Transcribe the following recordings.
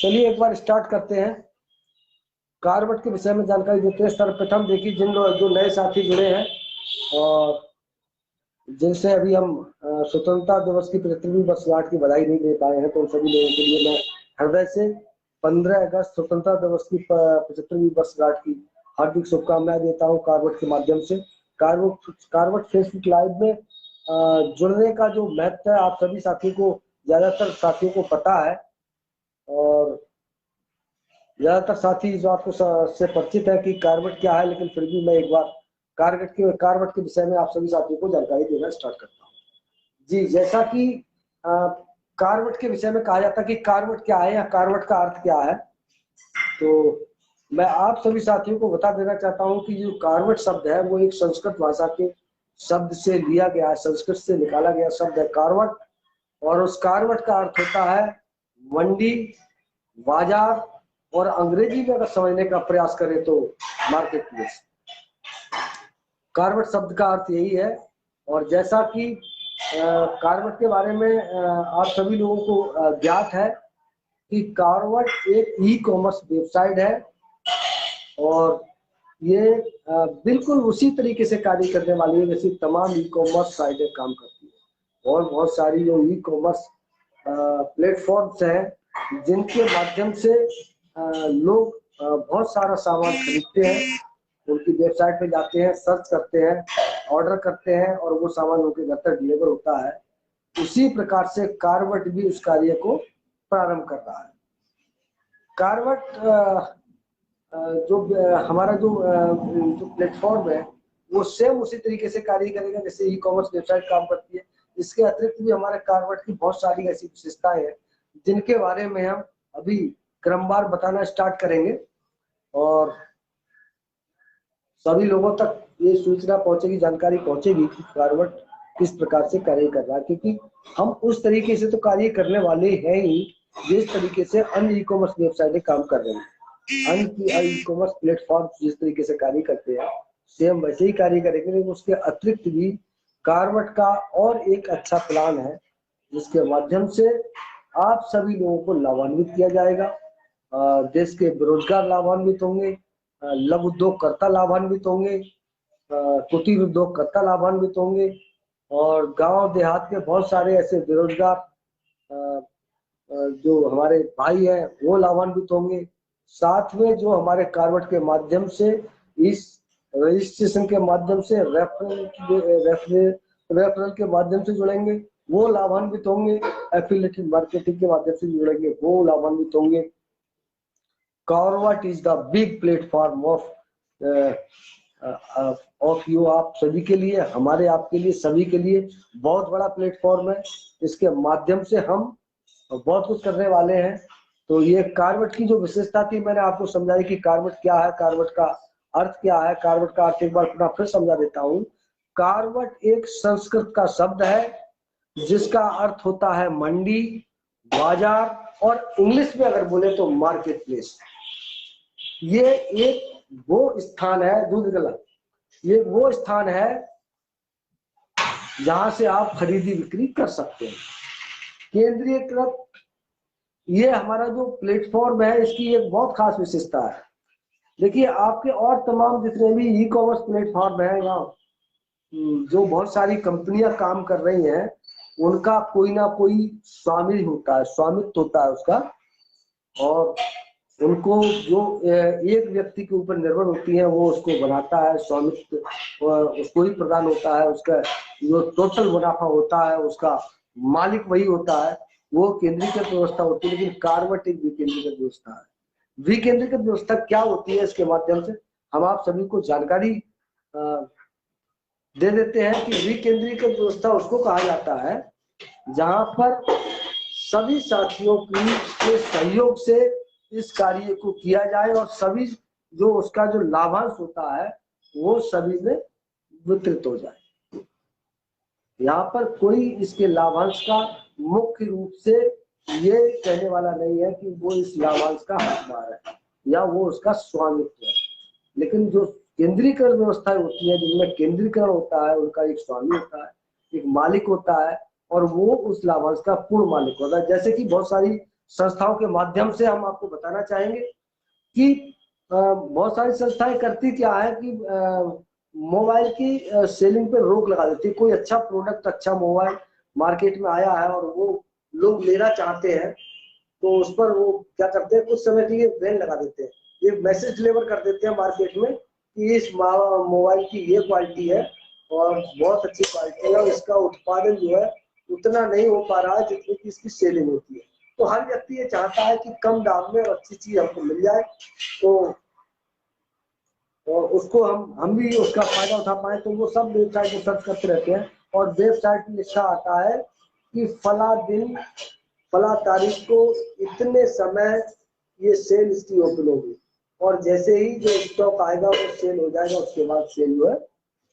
चलिए एक बार स्टार्ट करते हैं। कारवट के विषय में जानकारी देते हैं। सर्वप्रथम देखिए, जिन लोग जो नए साथी जुड़े हैं और जिनसे अभी हम स्वतंत्रता दिवस की 75वीं वर्षगांठ की बधाई नहीं दे पाए हैं, तो उन सभी लोगों के लिए मैं हृदय से 15 अगस्त स्वतंत्रता दिवस की 75वीं वर्षगांठ की हार्दिक शुभकामनाएं देता हूं कारवट के माध्यम से। कारवट फेसबुक लाइव में जुड़ने का जो महत्व है, आप सभी साथियों को, ज्यादातर साथियों को पता है और ज्यादातर साथी इस बात को से परिचित है कि कारवट क्या है, लेकिन फिर भी मैं एक बार कारवट के विषय में आप सभी साथियों को जानकारी देना स्टार्ट करता हूँ। जी, जैसा कि कारवट के विषय में कहा जाता है कि कारवट क्या है या कारवट का अर्थ क्या है, तो मैं आप सभी साथियों को बता देना चाहता हूं कि जो कारवट शब्द है वो एक संस्कृत भाषा के शब्द से लिया गया है, संस्कृत से निकाला गया शब्द है कारवट। और उस कारवट का अर्थ होता है मंडी, बाजार, और अंग्रेजी में अगर समझने का प्रयास करें तो मार्केट प्लेस। कारवट शब्द का अर्थ यही है। और जैसा कि कारवट के बारे में आप सभी लोगों को ज्ञात है कि कारवट एक ई कॉमर्स वेबसाइट है और ये बिल्कुल उसी तरीके से कार्य करने वाली है जैसी तमाम ई कॉमर्स साइटें काम करती है। और बहुत सारी जो ई कॉमर्स प्लेटफॉर्म्स हैं जिनके माध्यम से लोग बहुत सारा सामान खरीदते हैं, उनकी वेबसाइट पे जाते हैं, सर्च करते हैं, ऑर्डर करते हैं और वो सामान उनके घर तक डिलीवर होता है। उसी प्रकार से कारवट भी उस कार्य को प्रारंभ कर रहा है। कारवट जो हमारा जो प्लेटफॉर्म है वो सेम उसी तरीके से कार्य करेगा जैसे ई कॉमर्स वेबसाइट काम करती है। इसके अतिरिक्त भी हमारे कारवट की बहुत सारी ऐसी विशेषताएं हैं जिनके बारे में हम अभी क्रमवार बताना स्टार्ट करेंगे और सभी लोगों तक ये सूचना पहुंचेगी, जानकारी पहुंचेगी कि कारवट किस प्रकार से कार्य कर रहा है, क्योंकि हम उस तरीके से तो कार्य करने वाले हैं ही जिस तरीके से अन्य ई कॉमर्स वेबसाइटें काम कर रही हैं। अन्य ई कॉमर्स प्लेटफॉर्म जिस तरीके से कार्य करते हैं सेम वैसे ही कार्य करेंगे, लेकिन उसके अतिरिक्त भी कारवट का और एक अच्छा प्लान है जिसके माध्यम से आप सभी लोगों को लाभान्वित किया जाएगा। देश के बेरोजगार लाभान्वित होंगे, लघु उद्योगकर्ता लाभान्वित होंगे, कुटीर उद्योगकर्ता लाभान्वित होंगे और गांव देहात के बहुत सारे ऐसे बेरोजगार जो हमारे भाई हैं वो लाभान्वित होंगे। साथ में जो हमारे कारवट के माध्यम से इस रजिस्ट्रेशन के माध्यम से रेफरल के माध्यम से जुड़ेंगे वो लाभान्वित होंगे, एफिलिएटेड मार्केटिंग के माध्यम से जुड़ेंगे वो लाभान्वित होंगे। कारवट is the big platform of you, आप सभी के लिए, हमारे आपके लिए, सभी के लिए बहुत बड़ा प्लेटफॉर्म है। इसके माध्यम से हम बहुत कुछ करने वाले हैं। तो ये कारवट की जो विशेषता थी मैंने आपको समझाई कि कारवट क्या है, कारवट का अर्थ क्या है। कारवट का अर्थ एक बार पुनः फिर समझा देता हूँ। कारवट एक संस्कृत का शब्द है जिसका अर्थ होता है मंडी, बाजार और इंग्लिश में अगर बोले तो मार्केट प्लेस। ये एक वो स्थान है, दूध गलत, ये वो स्थान है जहां से आप खरीदी बिक्री कर सकते हैं। केंद्रीयकृत ये हमारा जो प्लेटफॉर्म है इसकी एक बहुत खास विशेषता है। देखिए, आपके और तमाम जितने भी ई कॉमर्स प्लेटफॉर्म है या जो बहुत सारी कंपनियां काम कर रही हैं उनका कोई ना कोई स्वामी होता है, स्वामित्व होता है उसका, और उनको जो एक व्यक्ति के ऊपर निर्भर होती है वो उसको बनाता है, स्वामित्व उसको ही प्रदान होता है। उसका जो टोटल मुनाफा होता है उसका मालिक वही होता है, वो केंद्रीकृत व्यवस्था होती है। लेकिन कारवट एक विकेंद्रीकृत व्यवस्था है। विकेंद्रीकृत व्यवस्था क्या होती है इसके माध्यम से हम आप सभी को जानकारी दे देते हैं कि विकेंद्रीकृत व्यवस्था उसको कहा जाता है जहां पर सभी साथियों के सहयोग से इस कार्य को किया जाए और सभी जो उसका जो लाभांश होता है वो सभी में वितरित हो जाए। यहाँ पर कोई इसके लाभांश का मुख्य रूप से ये कहने वाला नहीं है कि वो इस लाभांश का हकदार है या वो उसका स्वामित्व है। लेकिन जो केंद्रीकरण व्यवस्थाएं होती है जिनमें केंद्रीकरण होता है उनका एक स्वामी होता है, एक मालिक होता है और वो उस लाभांश का पूर्ण मालिक होता है। जैसे कि बहुत सारी संस्थाओं के माध्यम से हम आपको बताना चाहेंगे कि बहुत सारी संस्थाएं करती क्या है कि मोबाइल की सेलिंग पे रोक लगा देती है। कोई अच्छा प्रोडक्ट, अच्छा मोबाइल मार्केट में आया है और वो लोग लेना चाहते हैं, तो उस पर वो क्या करते हैं, कुछ समय के लिए बैन लगा देते हैं। ये मैसेज डिलीवर कर देते हैं मार्केट में कि इस मोबाइल की ये क्वालिटी है और बहुत अच्छी क्वालिटी है और इसका उत्पादन जो है उतना नहीं हो पा रहा है जितनी की इसकी सेलिंग होती है। तो हर व्यक्ति ये चाहता है कि कम दाम में और अच्छी चीज हमको मिल जाए, तो और उसको हम भी उसका फायदा उठा पाए। तो वो सब वेबसाइट में सर्च करते रहते हैं और वेबसाइट में लिखा आता है कि फला दिन फला तारीख को इतने समय ये सेल इसकी ओपन होगी, और जैसे ही जो स्टॉक आएगा वो सेल हो जाएगा, उसके बाद सेल जो है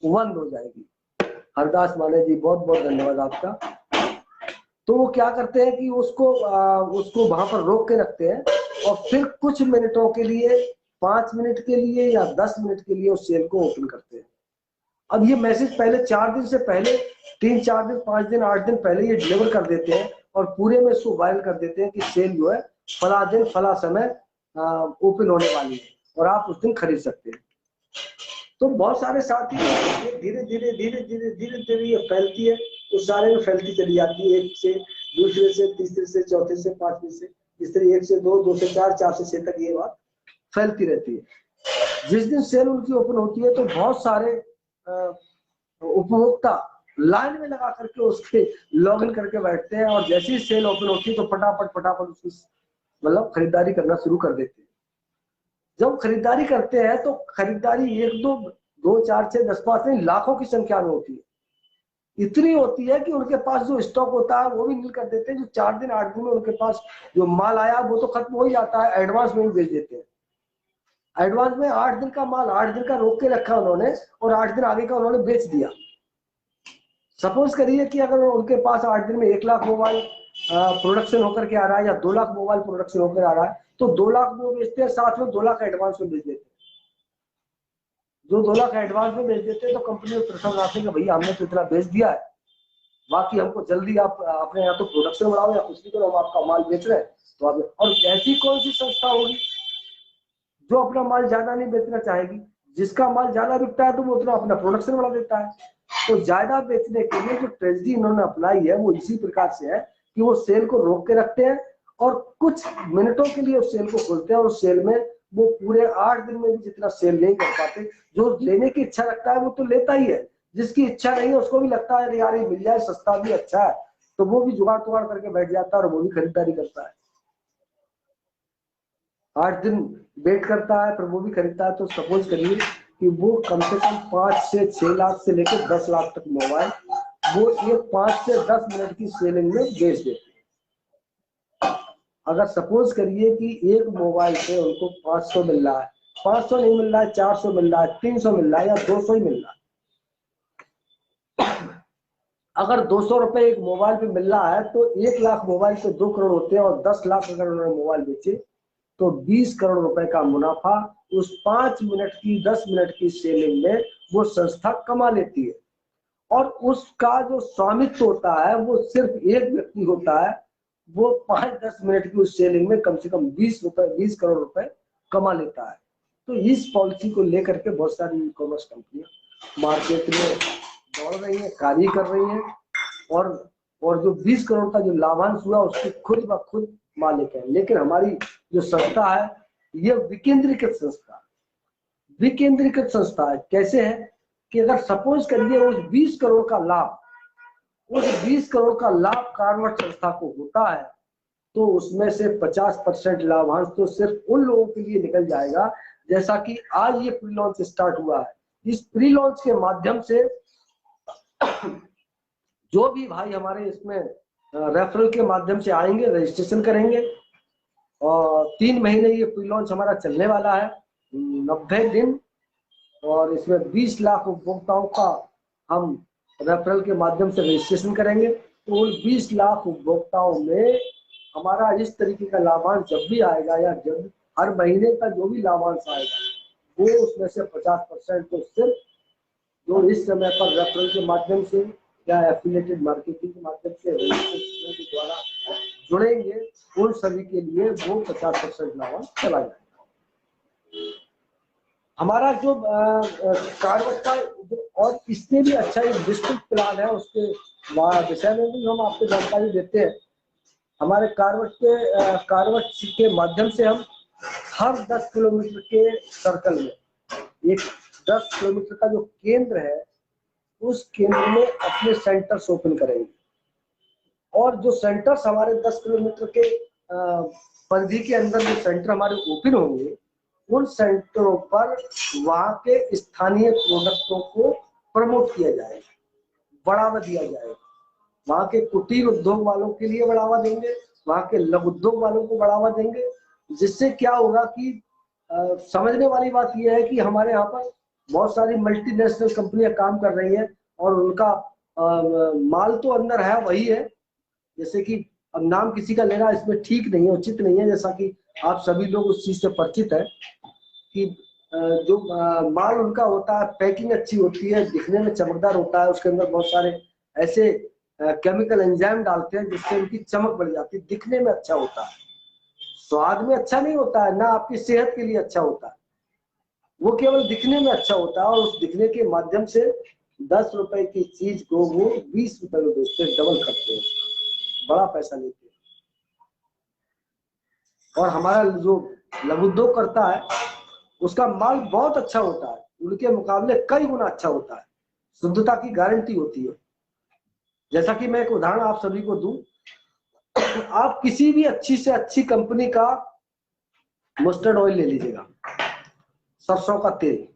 बंद हो जाएगी। हरदास माने जी, बहुत बहुत धन्यवाद आपका। तो वो क्या करते हैं कि उसको वहां पर रोक के रखते हैं और फिर कुछ मिनटों के लिए, 5 मिनट के लिए या 10 मिनट के लिए उस सेल को ओपन करते हैं। अब ये मैसेज पहले 4 दिन से पहले, 3-4 दिन, 5 दिन, 8 दिन पहले ये डिलीवर कर देते हैं और पूरे में इसको वायरल कर देते हैं कि सेल जो है फला दिन फला समय ओपन होने वाली है और आप उस दिन खरीद सकते हैं। तो बहुत सारे साथी धीरे धीरे धीरे धीरे धीरे धीरे ये फैलती है, तो सारे में फैलती चली जाती है, एक से दूसरे से तीसरे से चौथे से पांचवे से, इस तरह 1 से 2, 2 से 4, 4 से 6 तक ये बात फैलती रहती है। जिस दिन सेल उनकी ओपन होती है तो बहुत सारे उपभोक्ता लाइन में लगा करके उसके लॉग इन करके बैठते हैं और जैसे ही सेल ओपन होती है तो फटाफट फटाफट उसकी मतलब खरीदारी करना शुरू कर देते हैं। जब खरीदारी करते हैं तो खरीदारी 1, 2, 2, 4, 6, 10, 5 नहीं, लाखों की संख्या में होती है। इतनी होती है कि उनके पास जो स्टॉक होता है वो भी नील कर देते हैं। जो 4 दिन 8 दिन में उनके पास जो माल आया वो तो खत्म हो ही जाता है, एडवांस में ही बेच देते हैं। एडवांस में 8 दिन का माल 8 दिन का रोक के रखा उन्होंने और 8 दिन आगे का उन्होंने बेच दिया। सपोज करिए कि अगर उनके पास 8 दिन में 1 लाख मोबाइल प्रोडक्शन होकर के आ रहा है या 2 लाख मोबाइल प्रोडक्शन होकर आ रहा है, तो 2 लाख वो बेचते हैं, साथ में 2 लाख एडवांस में बेच देते हैं। जो 2 लाख एडवांस में बेच देते हैं तो कंपनी में प्रेशर आते हैं कि भैया हमने तो इतना बेच दिया है, बाकी हमको जल्दी आप अपने यहाँ तो प्रोडक्शन बढ़ाओ या कुछ भी करो, हम आपका माल बेच रहे हैं। तो आप, और ऐसी कौन सी संस्था होगी जो अपना माल ज्यादा नहीं बेचना चाहेगी? जिसका माल ज्यादा बिकता है तो वो उतना अपना प्रोडक्शन बढ़ा देता है। तो ज्यादा बेचने के लिए जो ट्रेजडी इन्होंने अपनाई है वो इसी प्रकार से है कि वो सेल को रोक के रखते हैं और कुछ मिनटों के लिए उस सेल को खोलते हैं और उस सेल में वो पूरे 8 दिन में भी जितना सेल नहीं कर पाते। जो लेने की इच्छा रखता है वो तो लेता ही है, जिसकी इच्छा नहीं है उसको भी लगता है यार ये मिल जाए, सस्ता भी अच्छा है, तो वो भी जुगाड़ तुगाड़ करके बैठ जाता है और वो भी खरीदारी करता है। 8 दिन वेट करता है फिर वो भी खरीदता है। तो सपोज करिए कि वो कम से कम 5 से 6 लाख से लेकर 10 लाख तक मोबाइल वो ये 5 से 10 मिनट की सेलिंग में बेच देते हैं। अगर सपोज करिए कि एक मोबाइल पे उनको 500 मिल रहा है, 500 नहीं मिल रहा है, 400 मिल रहा है, 300 मिल रहा है या 200 ही मिल रहा है। अगर 200 रुपए एक मोबाइल पे मिल रहा है तो 1 लाख मोबाइल पे 2 करोड़ होते हैं और 10 लाख अगर उन्होंने मोबाइल बेचे तो 20 करोड़ रुपए का मुनाफा उस 5 मिनट की 10 मिनट की सेलिंग में वो संस्था कमा लेती है। और उसका जो स्वामित्व होता है वो सिर्फ एक व्यक्ति होता है, वो 5-10 मिनट की उस सेलिंग में कम से कम 20 करोड़ रुपए कमा लेता है। तो इस पॉलिसी को लेकर के बहुत सारी ई कॉमर्स कंपनियां मार्केट में दौड़ रही है, कार्य कर रही है और जो 20 करोड़ का जो लाभांश हुआ उसके खुद ब खुद मालिक है। लेकिन हमारी जो संस्था है ये विकेंद्रीकृत संस्था है। कैसे है कि अगर सपोज करिए उस 20 करोड़ का लाभ, उस 20 करोड़ का लाभ कार्बट संस्था को होता है तो उसमें से 50% लाभांश तो सिर्फ उन लोगों के लिए निकल जाएगा। जैसा कि आज ये प्री लॉन्च स्टार्ट हुआ है, इस प्री लॉन्च के माध्यम से जो भी भाई हमारे इसमें रेफरल के माध्यम से आएंगे, रजिस्ट्रेशन करेंगे और 3 महीने ये प्री लॉन्च हमारा चलने वाला है, 90 दिन, और इसमें 20 लाख उपभोक्ताओं का हम रेफरल के माध्यम से रजिस्ट्रेशन करेंगे। तो उन 20 लाख उपभोक्ताओं में हमारा इस तरीके का लाभांश जब भी आएगा या जब हर महीने का जो भी लाभांश आएगा वो उसमें से 50% तो सिर्फ जो इस समय पर रेफरल के माध्यम से या एफिलिएटेड मार्केटिंग के माध्यम से रजिस्ट्रेशन के द्वारा जुड़ेंगे उन सभी के लिए वो 50% लाभ चला जाएगा। हमारा जो कार्बट का और इससे भी अच्छा एक विस्तृत प्लान है, उसके विषय में भी हम आपको जानकारी देते हैं। हमारे कार्बट के माध्यम से हम हर 10 किलोमीटर के सर्कल में एक 10 किलोमीटर का जो केंद्र है, उस केंद्र में अपने सेंटर्स ओपन करेंगे। और जो सेंटर्स हमारे 10 किलोमीटर के परिधि के अंदर जो सेंटर हमारे ओपन होंगे, उन सेंटरों पर वहां के स्थानीय प्रोडक्टों को प्रमोट किया जाएगा, बढ़ावा दिया जाएगा। वहां के कुटीर उद्योग वालों के लिए बढ़ावा देंगे, वहां के लघु उद्योग वालों को बढ़ावा देंगे, जिससे क्या होगा कि समझने वाली बात यह है कि हमारे यहाँ पर बहुत सारी मल्टीनेशनल कंपनियां काम कर रही हैं और उनका माल तो अंदर है वही है। जैसे कि अब नाम किसी का लेना इसमें ठीक नहीं है, उचित नहीं है, जैसा कि आप सभी लोग उस चीज से परिचित है कि जो माल उनका होता है, पैकिंग अच्छी होती है, दिखने में चमकदार होता है, उसके अंदर बहुत सारे ऐसे केमिकल एंजाइम डालते हैं जिससे उनकी चमक बढ़ जाती है, दिखने में अच्छा होता है, स्वाद में अच्छा नहीं होता है, ना आपकी सेहत के लिए अच्छा होता है, वो केवल दिखने में अच्छा होता है। और उस दिखने के माध्यम से 10 रुपए की चीज को वो 20 रुपए में बेचते हैं, डबल करते हैं, बड़ा पैसा लेते हैं। और हमारा जो लघु उद्योग करता है उसका माल बहुत अच्छा होता है, उनके मुकाबले कई गुना अच्छा होता है, शुद्धता की गारंटी होती है। जैसा कि मैं एक उदाहरण आप सभी को दूं, आप किसी भी अच्छी से अच्छी कंपनी का मस्टर्ड ऑयल ले लीजिएगा, सरसों का तेल,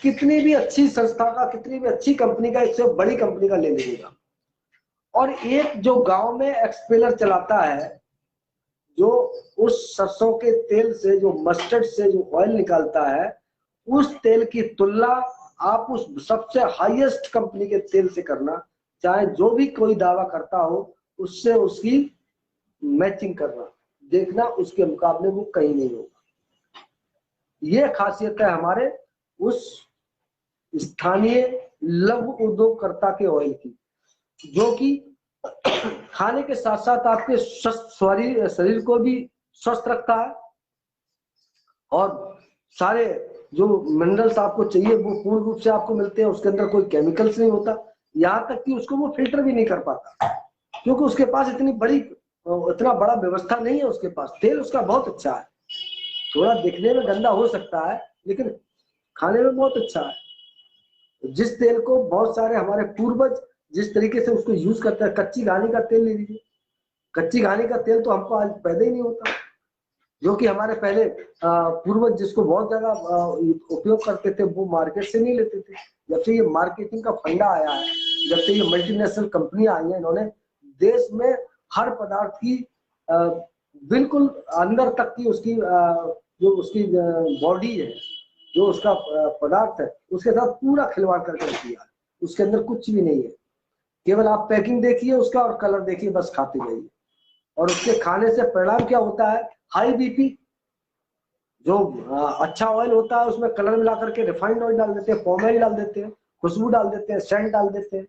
कितनी भी अच्छी संस्था का, कितनी भी अच्छी कंपनी का, इससे बड़ी कंपनी का ले लीजिएगा, और एक जो गांव में एक्सपेलर चलाता है, जो उस सरसों के तेल से, जो मस्टर्ड से जो ऑयल निकालता है, उस तेल की तुलना आप उस सबसे हाईएस्ट कंपनी के तेल से करना, चाहे जो भी कोई दावा करता हो, उससे उसकी मैचिंग करना, देखना उसके मुकाबले वो कहीं नहीं होगा। ये खासियत है हमारे उस स्थानीय लघु उद्योगकर्ता के ऑयल की, जो कि खाने के साथ साथ आपके शरीर को भी स्वस्थ रखता है, और सारे जो मिनरल्स आपको चाहिए वो पूर्ण रूप से आपको मिलते हैं, उसके अंदर कोई केमिकल्स नहीं होता, यहाँ तक कि उसको वो फिल्टर भी नहीं कर पाता, क्योंकि उसके पास इतना बड़ा व्यवस्था नहीं है उसके पास। तेल उसका बहुत अच्छा है, थोड़ा दिखने में गंदा हो सकता है लेकिन खाने में बहुत अच्छा है। जिस तेल को बहुत सारे हमारे पूर्वज जिस तरीके से उसको यूज करते हैं, कच्ची घानी का तेल ले लीजिए, कच्ची घानी का तेल तो हमको आज पैदा ही नहीं होता, जो कि हमारे पहले पूर्वज जिसको बहुत ज्यादा उपयोग करते थे, वो मार्केट से नहीं लेते थे। जब से ये मार्केटिंग का फंडा आया है, जब से ये मल्टीनेशनल कंपनियां आई हैं, इन्होंने देश में हर पदार्थ की बिल्कुल अंदर तक की उसकी जो उसकी बॉडी है, जो उसका पदार्थ है, उसके साथ पूरा खिलवाड़ करके किया है। उसके अंदर कुछ भी नहीं है, केवल आप पैकिंग देखिए उसका और कलर देखिए, बस खाते जाइए। और उसके खाने से परिणाम क्या होता है? High BP. जो अच्छा ऑयल होता है उसमें कलर मिला करके रिफाइंड ऑयल डाल देते हैं, पॉम ऑयल डाल देते हैं, खुशबू डाल देते हैं, सेंट डाल देते हैं,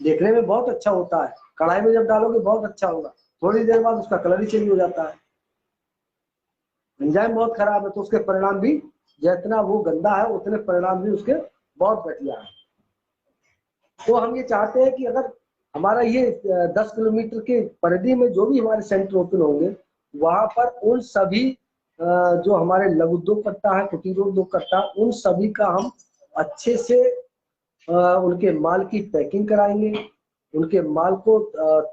देखने में बहुत अच्छा होता है, कढ़ाई में जब डालोगे बहुत अच्छा होगा, थोड़ी देर बाद उसका कलर ही चेंज हो जाता है, एंजाइम बहुत खराब है। तो उसके परिणाम भी जितना वो गंदा है उतने परिणाम भी उसके बहुत घटिया है। तो हम ये चाहते हैं कि अगर हमारा ये 10 किलोमीटर के परिधि में जो भी हमारे सेंटर ओपन होंगे, वहां पर उन सभी जो हमारे लघु उद्योगकर्ता है, कुटीर उद्योगकर्ता, उन सभी का हम अच्छे से उनके माल की पैकिंग कराएंगे, उनके माल को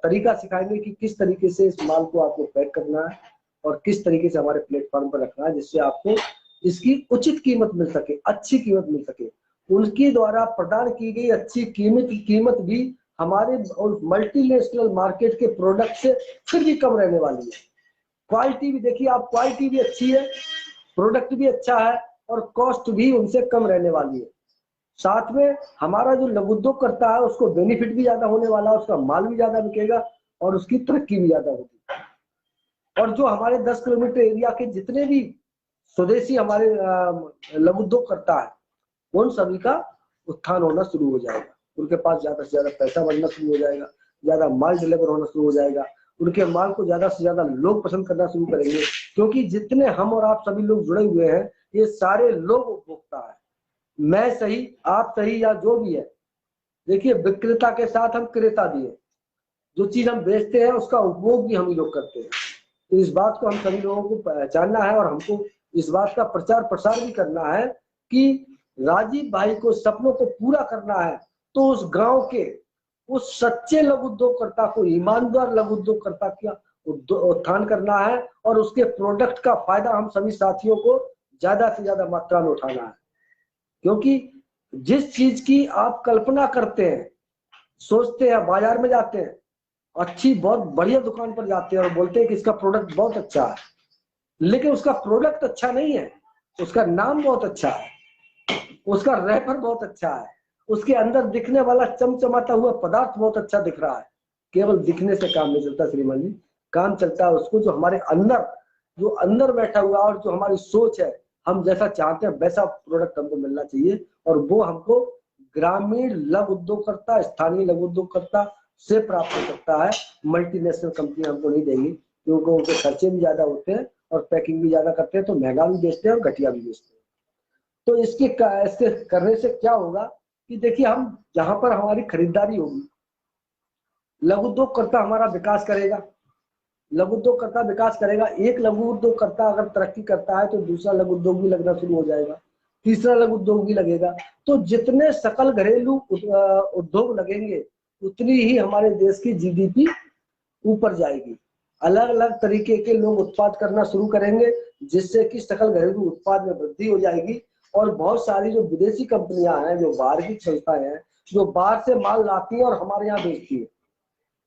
तरीका सिखाएंगे कि किस तरीके से इस माल को आपको पैक करना है और किस तरीके से हमारे प्लेटफॉर्म पर रखना है, जिससे आपको इसकी उचित कीमत मिल सके, अच्छी कीमत मिल सके। उनके द्वारा प्रदान की गई अच्छी कीमत भी हमारे मल्टीनेशनल मार्केट के प्रोडक्ट से फिर भी कम रहने वाली है। क्वालिटी भी देखिए आप, क्वालिटी भी अच्छी है, प्रोडक्ट भी अच्छा है, और कॉस्ट भी उनसे कम रहने वाली है। साथ में हमारा जो लघु उद्योग करता है उसको बेनिफिट भी ज्यादा होने वाला है, उसका माल भी ज्यादा बिकेगा और उसकी तरक्की भी ज्यादा होगी। और जो हमारे 10 किलोमीटर एरिया के जितने भी स्वदेशी हमारे लघु उद्योग करता है, उन सभी का उत्थान होना शुरू हो जाएगा, उनके पास ज्यादा से ज्यादा पैसा बनना शुरू हो जाएगा, ज्यादा माल डिलीवर होना शुरू हो जाएगा, उनके माल को ज्यादा से ज्यादा लोग पसंद करना शुरू करेंगे, क्योंकि जितने हम और आप सभी लोग जुड़े हुए हैं ये सारे लोग उपभोक्ता है। मैं सही, आप सही, या जो भी है। देखिए, विक्रेता के साथ हम क्रेता भी है। जो चीज हम बेचते हैं उसका उपभोग भी हम ही लोग करते हैं। तो इस बात को हम सभी लोगों को पहचानना है और हमको इस बात का प्रचार प्रसार भी करना है कि राजीव भाई को सपनों को पूरा करना है तो उस गांव के उस सच्चे लघु उद्योगकर्ता को, ईमानदार लघु उद्योगकर्ता का उत्थान करना है और उसके प्रोडक्ट का फायदा हम सभी साथियों को ज्यादा से ज्यादा मात्रा में उठाना है। क्योंकि जिस चीज की आप कल्पना करते हैं, सोचते हैं, बाजार में जाते हैं, अच्छी बहुत बढ़िया दुकान पर जाते हैं और बोलते हैं कि इसका प्रोडक्ट बहुत अच्छा है, लेकिन उसका प्रोडक्ट अच्छा नहीं है, उसका नाम बहुत अच्छा है, उसका रैपर बहुत अच्छा है, उसके अंदर दिखने वाला चमचमाता हुआ पदार्थ बहुत अच्छा दिख रहा है। केवल दिखने से काम नहीं चलता श्रीमान जी, काम चलता है उसको जो हमारे अंदर, जो अंदर बैठा हुआ और जो हमारी सोच है, हम जैसा चाहते हैं वैसा प्रोडक्ट हमको मिलना चाहिए। और वो हमको ग्रामीण लघु उद्योगकर्ता, स्थानीय लघु उद्योगकर्ता से प्राप्त हो सकता है। मल्टीनेशनल कंपनी हमको नहीं देंगी, क्योंकि उनके खर्चे भी ज्यादा होते हैं और पैकिंग भी ज्यादा करते हैं, तो महंगा भी बेचते हैं और घटिया भी बेचते हैं। तो इसके करने से क्या होगा कि देखिए, हम जहां पर हमारी खरीदारी होगी, लघु उद्योगकर्ता हमारा विकास करेगा। लघु उद्योगकर्ता विकास करेगा, एक लघु उद्योगकर्ता अगर तरक्की करता है तो दूसरा लघु उद्योग भी लगना शुरू हो जाएगा, तीसरा लघु उद्योग भी लगेगा। तो जितने सकल घरेलू उद्योग लगेंगे उतनी ही हमारे देश की जीडीपी ऊपर जाएगी। अलग अलग तरीके के लोग उत्पाद करना शुरू करेंगे, जिससे कि सकल घरेलू उत्पाद में वृद्धि हो जाएगी। और बहुत सारी जो विदेशी कंपनियां हैं, जो बाहर की संस्थाएं हैं, जो बाहर से माल लाती हैं और हमारे यहाँ बेचती है,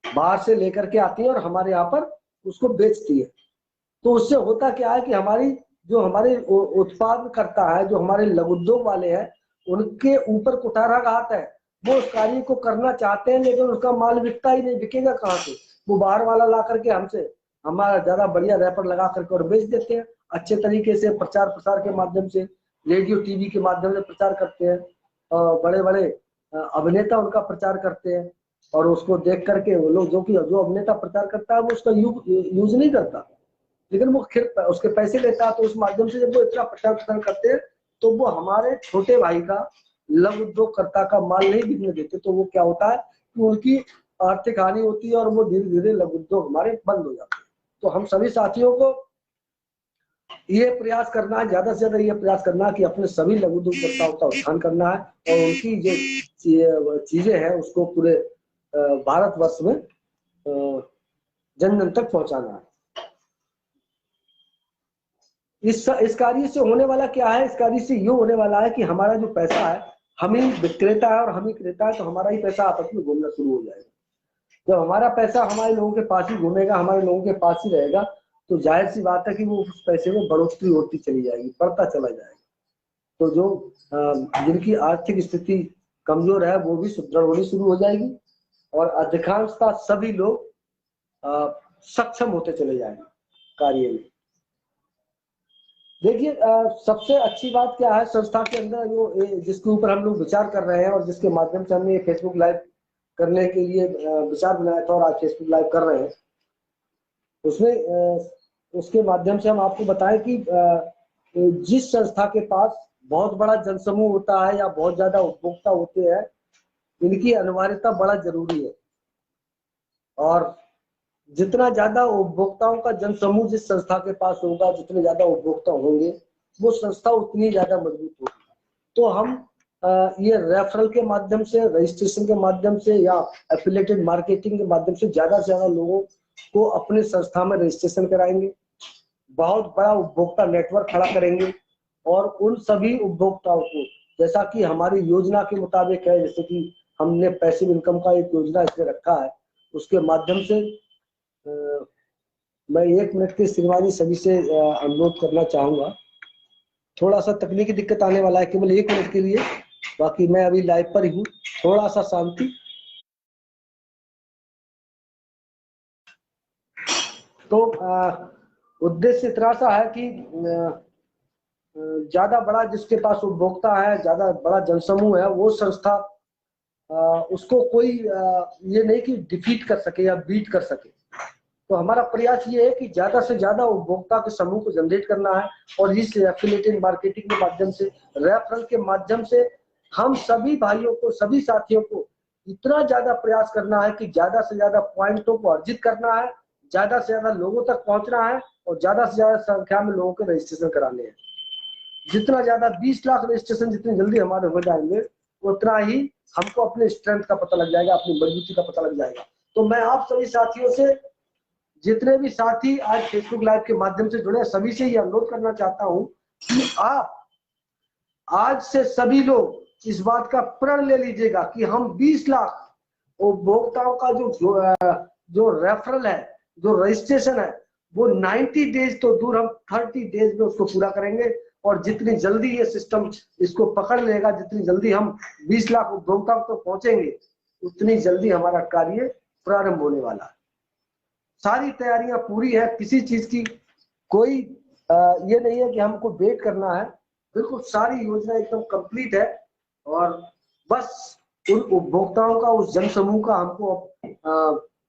बाहर से लेकर के आती है और हमारे यहाँ पर उसको बेचती है। तो उससे होता क्या है कि हमारे उत्पाद करता है, जो हमारे लघु उद्योग वाले हैं, उनके ऊपर कुठाराघात है। वो उस कार्य को करना चाहते हैं लेकिन उसका माल बिकता ही नहीं, बिकेगा कहाँ से? वो बाहर वाला ला करके हमसे हमारा ज्यादा बढ़िया रैपर लगा करके और बेच देते हैं। अच्छे तरीके से प्रचार प्रसार के माध्यम से, रेडियो टीवी के माध्यम से प्रचार करते हैं, बड़े बड़े अभिनेता उनका प्रचार करते हैं और उसको देख करके वो लोग, जो अभिनेता प्रचार करता है वो उसका यूज नहीं करता, लेकिन वो फिर उसके पैसे लेता है। तो उस माध्यम से जब वो इतना प्रचार प्रसार करते हैं तो वो हमारे छोटे भाई का, लघु उद्योगकर्ता का माल नहीं बिकने देते। तो वो क्या होता है कि उनकी आर्थिक हानि होती है और वो धीरे धीरे लघु उद्योग हमारे बंद हो जाते हैं। तो हम सभी साथियों को ये प्रयास करना है, ज्यादा से ज्यादा ये प्रयास करना है कि अपने सभी लघु उद्योगकर्ताओं का उत्थान करना है और उनकी जो चीजें हैं उसको पूरे भारतवर्ष में जन जन तक पहुंचाना है। इस कार्य से होने वाला क्या है? इस कार्य से ये होने वाला है कि हमारा जो पैसा है, हम ही विक्रेता है और हम ही क्रेता है, तो हमारा ही पैसा आपस में घूमना शुरू हो जाएगा। जब हमारा पैसा हमारे लोगों के पास ही घूमेगा, हमारे लोगों के पास ही रहेगा, तो जाहिर सी बात है कि वो उस पैसे में बढ़ोतरी होती चली जाएगी, बढ़ता चला जाएगा। तो जो जिनकी आर्थिक स्थिति कमजोर है वो भी सुदृढ़ होनी शुरू हो जाएगी और अधिकांशतः सभी लोग सक्षम होते चले जाएंगे कार्य में। देखिए, सबसे अच्छी बात क्या है, संस्था के अंदर जो जिसके ऊपर हम लोग विचार कर रहे हैं और जिसके माध्यम से हमने फेसबुक लाइव करने के लिए विचार बनाया था और आज फेसबुक लाइव कर रहे हैं, उसमें उसके माध्यम से हम आपको बताएं कि जिस संस्था के पास बहुत बड़ा जनसमूह होता है या बहुत ज्यादा उपभोक्ता होते हैं, इनकी अनिवार्यता बड़ा जरूरी है। और जितना ज्यादा उपभोक्ताओं का जनसमूह जिस संस्था के पास होगा, जितने ज्यादा उपभोक्ता होंगे, वो संस्था उतनी ज्यादा मजबूत होगी। तो हम ये रेफरल के माध्यम से, रजिस्ट्रेशन के माध्यम से या एफिलिएटेड मार्केटिंग के माध्यम से ज्यादा लोगों को अपने संस्था में रजिस्ट्रेशन कराएंगे, बहुत बड़ा उपभोक्ता नेटवर्क खड़ा करेंगे और उन सभी उपभोक्ताओं को, जैसा कि हमारी योजना के मुताबिक है, जैसे कि हमने पैसिव इनकम का एक योजना इसमें रखा है, उसके माध्यम से मैं 1 मिनट के श्रीमान जी सभी से अनुरोध करना चाहूंगा। थोड़ा सा तकनीकी दिक्कत आने वाला है, केवल 1 मिनट के लिए, बाकी मैं अभी लाइव पर ही हूँ, थोड़ा सा शांति। तो उद्देश्य इतना सा है कि ज्यादा बड़ा जिसके पास उपभोक्ता है, ज्यादा बड़ा जनसमूह है, वो संस्था उसको कोई ये नहीं कि डिफीट कर सके या बीट कर सके, तो हमारा प्रयास ये है कि ज्यादा से ज्यादा उपभोक्ता के समूह को जनरेट करना है और इस एफिलिएटेड मार्केटिंग के माध्यम से, रेफरल के माध्यम से हम सभी भाइयों को, सभी साथियों को इतना ज्यादा प्रयास करना है कि ज्यादा से ज्यादा पॉइंटों को अर्जित करना है, ज्यादा से ज्यादा लोगों तक पहुंचना है और ज्यादा से ज्यादा संख्या में लोगों के रजिस्ट्रेशन कराने हैं। जितना ज्यादा 20 लाख रजिस्ट्रेशन जितनी जल्दी हमारे हो जाएंगे उतना ही हमको अपने स्ट्रेंथ का पता लग जाएगा, अपनी मजबूती का पता लग जाएगा। तो मैं आप सभी साथियों से, जितने भी साथी आज फेसबुक लाइव के माध्यम से जुड़े, सभी से ये अनुरोध करना चाहता हूं कि आप आज से सभी लोग इस बात का प्रण ले लीजिएगा कि हम 20 लाख उपभोक्ताओं का जो रेफरल है, जो रजिस्ट्रेशन है, वो 90 डेज तो दूर, हम 30 डेज में उसको पूरा करेंगे। और जितनी जल्दी ये सिस्टम इसको पकड़ लेगा, जितनी जल्दी हम 20 लाख उपभोक्ताओं तक पहुंचेंगे, उतनी जल्दी हमारा कार्य प्रारंभ होने वाला है। सारी तैयारियां पूरी है, किसी चीज की कोई ये नहीं है कि हमको वेट करना है, बिल्कुल सारी योजना एकदम कंप्लीट है। और बस उन उपभोक्ताओं का, उस जनसमूह का हमको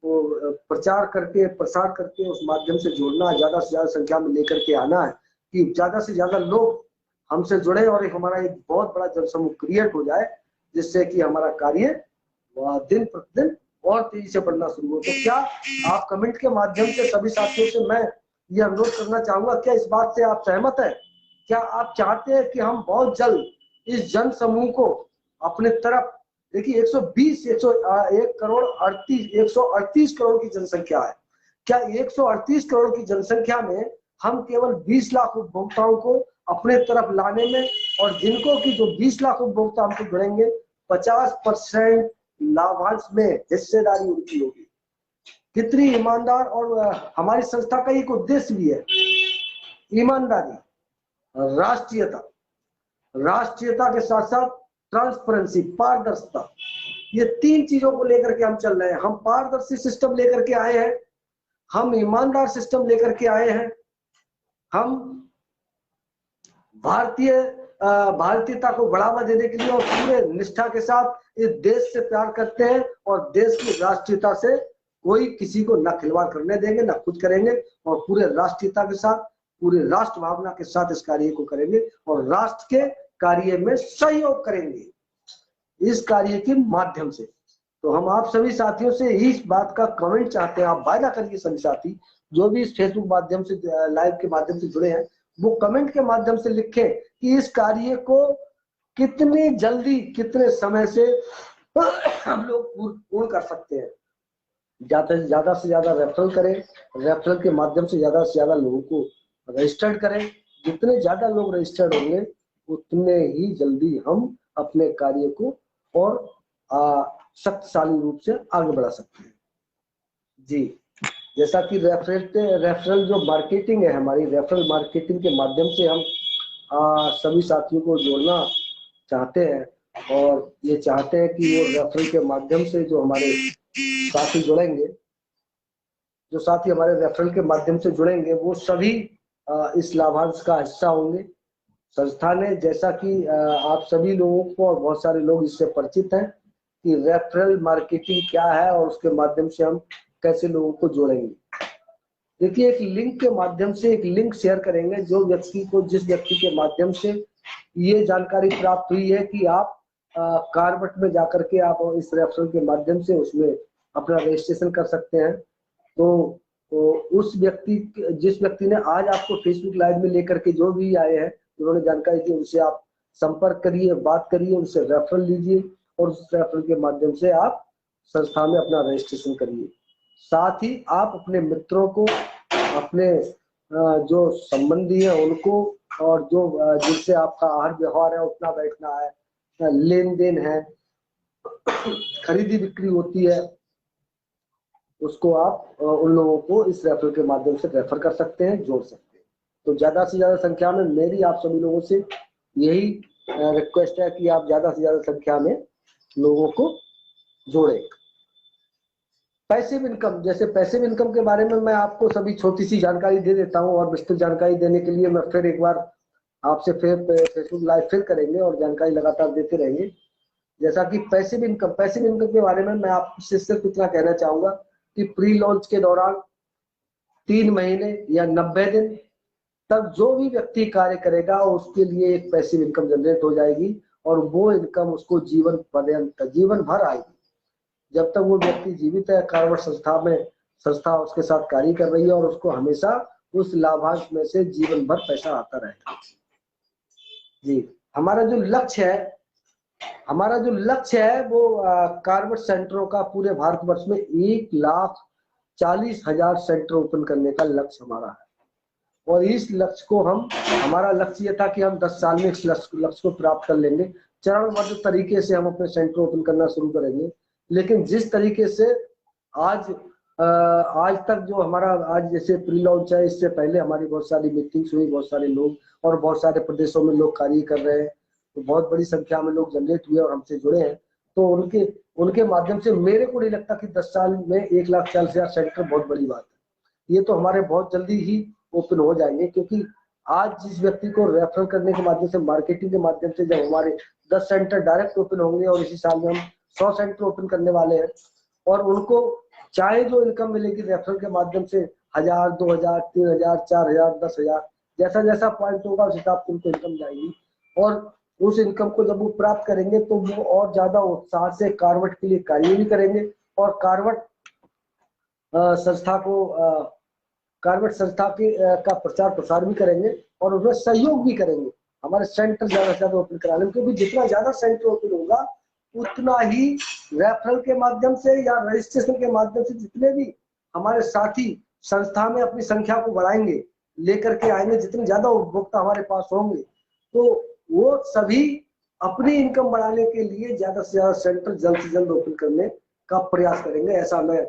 प्रचार करके, प्रसार करके उस माध्यम से जोड़ना है, ज्यादा से ज्यादा संख्या में लेकर के आना है कि ज्यादा से ज्यादा लोग हमसे जुड़े और एक हमारा एक बहुत बड़ा जनसमूह क्रिएट हो जाए, जिससे कि हमारा कार्य दिन प्रतिदिन और तेजी से बढ़ना शुरू हो। तो क्या आप कमेंट के माध्यम से सभी साथियों से मैं ये अनुरोध करना चाहूंगा, क्या इस बात से आप सहमत है? क्या आप चाहते हैं कि हम बहुत जल्द इस जन समूह को अपने तरफ, देखिए 138 करोड़ की जनसंख्या है, क्या 138 करोड़ की जनसंख्या में हम केवल 20 लाख उपभोक्ताओं को अपने तरफ लाने में, और जिनको की जो 20 लाख उपभोक्ता हमसे जुड़ेंगे 50% लाभांश में हिस्सेदारी उनकी होगी। कितनी ईमानदार, और हमारी संस्था का एक उद्देश्य भी है, ईमानदारी, राष्ट्रीयता के साथ साथ ट्रांसपेरेंसी, पारदर्शिता, ये 3 चीजों को लेकर के हम चल रहे हैं। हम पारदर्शी सिस्टम लेकर के आए हैं, हम ईमानदार सिस्टम लेकर के आए हैं, हम भारतीयता को बढ़ावा देने के लिए और पूरे निष्ठा के साथ इस देश से प्यार करते हैं और देश की राष्ट्रीयता से कोई किसी को न खिलवाड़ करने देंगे, न खुद करेंगे, और पूरे राष्ट्रीयता के साथ, पूरे राष्ट्र भावना के साथ इस कार्य को करेंगे और राष्ट्र के कार्य में सहयोग करेंगे इस कार्य के माध्यम से। तो हम आप सभी साथियों से इस बात का कमेंट चाहते हैं, आप वायदा करिए सभी साथी जो भी इस फेसबुक माध्यम से, लाइव के माध्यम से जुड़े हैं, वो कमेंट के माध्यम से लिखें कि इस कार्य को कितनी जल्दी, कितने समय से हम लोग पूर्ण कर सकते हैं। ज्यादा से ज्यादा रेफरल करें, रेफरल के माध्यम से ज्यादा लोगों को रजिस्टर्ड करें। जितने ज्यादा लोग रजिस्टर्ड होंगे उतने ही जल्दी हम अपने कार्य को और शक्तिशाली रूप से आगे बढ़ा सकते हैं। जी, जैसा कि रेफरल जो मार्केटिंग है हमारी, रेफरल मार्केटिंग के माध्यम से हम सभी साथियों को जोड़ना चाहते हैं और ये चाहते हैं कि वो रेफरल के माध्यम से जो हमारे साथी जुड़ेंगे, जो साथी हमारे रेफरल के माध्यम से जुड़ेंगे, वो सभी इस लाभांश का हिस्सा होंगे। संस्था ने, जैसा कि आप सभी लोगों को और बहुत सारे लोग इससे परिचित हैं कि रेफरल मार्केटिंग क्या है और उसके माध्यम से हम कैसे लोगों को जोड़ेंगे। देखिए, एक लिंक के माध्यम से एक लिंक शेयर करेंगे, जो व्यक्ति को, जिस व्यक्ति के माध्यम से ये जानकारी प्राप्त हुई है कि आप कार्बट में जाकर के आप इस रेफरल के माध्यम से उसमें अपना रजिस्ट्रेशन कर सकते हैं। तो उस व्यक्ति, जिस व्यक्ति ने आज आपको फेसबुक लाइव में लेकर के जो भी आए हैं, उन्होंने जानकारी दी, उनसे आप संपर्क करिए, बात करिए, उनसे रेफरल लीजिए और उस रेफरल के माध्यम से आप संस्था में अपना रजिस्ट्रेशन करिए। साथ ही आप अपने मित्रों को, अपने जो संबंधी है उनको, और जो जिनसे आपका आहार व्यवहार है, उठना बैठना है, लेन देन है, खरीदी बिक्री होती है, उसको आप उन लोगों को इस रेफरल के माध्यम से रेफर कर सकते हैं, जोड़ सकते हैं। तो ज्यादा से ज्यादा संख्या में मेरी आप सभी लोगों से यही रिक्वेस्ट है कि आप ज्यादा से ज्यादा संख्या में लोगों को जोड़ें। पैसिव इनकम, जैसे पैसिव इनकम के बारे में मैं आपको सभी छोटी सी जानकारी दे देता हूं और विस्तृत जानकारी देने के लिए मैं फिर एक बार आपसे फिर फेसबुक लाइव फिर करेंगे और जानकारी लगातार देते रहेंगे। जैसा कि पैसिव इनकम के बारे में मैं आपसे सिर्फ इतना कहना चाहूंगा कि प्री लॉन्च के दौरान 3 महीने या 90 दिन तक जो भी व्यक्ति कार्य करेगा उसके लिए एक पैसिव इनकम जनरेट हो जाएगी और वो इनकम उसको जीवन पर्यंत, जीवन भर आएगी। जब तक वो व्यक्ति जीवित है, कार्बट संस्था उसके साथ कार्य कर रही है और उसको हमेशा उस लाभांश में से जीवन भर पैसा आता रहेगा। जी, हमारा जो लक्ष्य है वो कार्बट सेंटरों का पूरे भारतवर्ष में 1,40,000 सेंटर ओपन करने का लक्ष्य हमारा है। और इस लक्ष्य को हमारा लक्ष्य ये था कि हम 10 साल में इस लक्ष्य को प्राप्त कर लेंगे। चरणबद्ध तरीके से हम अपने सेंटर ओपन करना शुरू करेंगे। लेकिन जिस तरीके से आज तक जो हमारा आज जैसे प्री लॉन्च है, इससे पहले हमारी बहुत सारी मीटिंग्स हुई, बहुत सारे लोग और बहुत सारे प्रदेशों में लोग कार्य कर रहे हैं, तो बहुत बड़ी संख्या में लोग जनरेट हुए और हमसे जुड़े हैं। तो उनके माध्यम से मेरे को नहीं लगता कि 10 साल में 1,40,000 सेंटर बहुत बड़ी बात है। ये तो हमारे बहुत जल्दी ही ओपन हो जाएंगे, क्योंकि आज जिस व्यक्ति को रेफर करने के माध्यम से, मार्केटिंग के माध्यम से जब हमारे 10 सेंटर डायरेक्ट ओपन होंगे और इसी साल में हम 100 सेंटर ओपन करने वाले हैं, और उनको चाहे जो इनकम मिलेगी रेफरल के माध्यम से 1,000, 2,000, 3,000, 4,000, 10,000, जैसा जैसा पॉइंट होगा उस हिसाब से उनको इनकम जाएगी। और उस इनकम को जब वो प्राप्त करेंगे तो वो और ज्यादा उत्साह से कार्बट के लिए कार्य भी करेंगे और कार्बट संस्था का प्रचार प्रसार भी करेंगे और उसमें सहयोग भी करेंगे। हमारे सेंटर ज्यादा से ज्यादा ओपन कराने, क्योंकि जितना ज्यादा सेंटर ओपन होगा उतना ही रेफरल के माध्यम से या रजिस्ट्रेशन के माध्यम से जितने भी हमारे साथी संस्था में अपनी संख्या को बढ़ाएंगे, लेकर के आएंगे, जितने ज्यादा उपभोक्ता हमारे पास होंगे तो वो सभी अपनी इनकम बढ़ाने के लिए ज्यादा से ज्यादा सेंटर जल्द से जल्द ओपन करने का प्रयास करेंगे, ऐसा मैं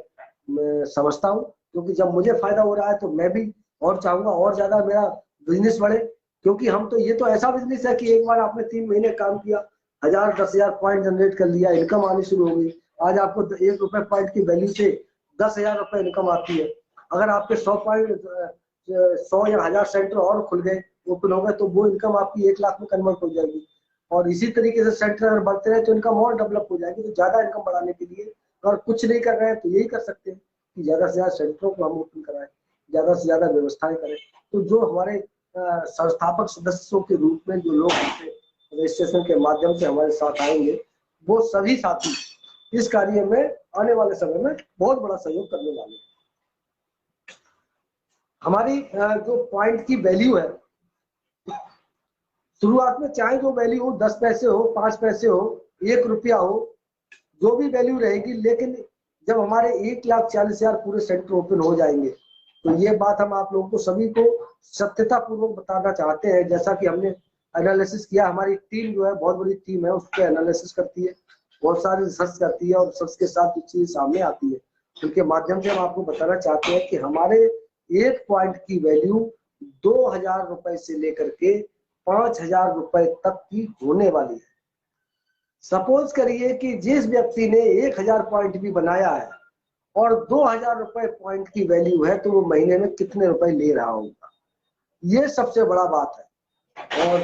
समझता हूँ। क्योंकि जब मुझे फायदा हो रहा है तो मैं भी और चाहूंगा और ज्यादा मेरा बिजनेस बढ़े, क्योंकि ये तो ऐसा बिजनेस है कि एक बार आपने 3 महीने काम किया, 1,000 10,000 पॉइंट जनरेट कर लिया, इनकम आनी शुरू हो गई। आज आपको 1 रुपए पॉइंट की वैल्यू से 10,000 रुपए इनकम आती है। अगर आपके 100 या 1,000 सेंटर और खुल गए, ओपन हो गए, तो वो इनकम आपकी 1 लाख में कन्वर्ट हो जाएगी। और इसी तरीके से सेंटर अगर बढ़ते रहे तो इनकम और डेवलप हो जाएगी। तो ज्यादा इनकम बढ़ाने के लिए अगर कुछ नहीं कर रहे हैं तो यही कर सकते हैं कि ज्यादा से ज्यादा सेंटरों को हम ओपन कराएं, ज्यादा से ज्यादा व्यवस्थाएं करें। तो जो हमारे संस्थापक सदस्यों के रूप में जो लोग रजिस्ट्रेशन के माध्यम से हमारे साथ आएंगे, वो सभी साथी इस कार्य में आने वाले समय में बहुत बड़ा सहयोग करने वाले हैं। हमारी जो पॉइंट की वैल्यू है, शुरुआत में चाहे जो वैल्यू हो, 10 पैसे हो, 5 पैसे हो, 1 रुपया हो, जो भी वैल्यू रहेगी, लेकिन जब हमारे 1,40,000 पूरे सेंटर ओपन हो जाएंगे तो ये बात हम आप लोगों को सभी को सत्यता पूर्वक बताना चाहते हैं। जैसा कि हमने एनालिसिस किया, हमारी टीम जो है बहुत बड़ी टीम है, उसके एनालिसिस करती है, बहुत सारी रिसर्च करती है और रिसर्च के साथ जो चीज सामने आती है उनके माध्यम से हम आपको बताना चाहते हैं कि हमारे 1 पॉइंट की वैल्यू 2,000 रुपए से लेकर के 5,000 रुपए तक की होने वाली है। सपोज करिए कि जिस व्यक्ति ने 1,000 पॉइंट भी बनाया है और 2,000 रुपए पॉइंट की वैल्यू है, तो वो महीने में कितने रुपए ले रहा होगा, ये सबसे बड़ा बात है। और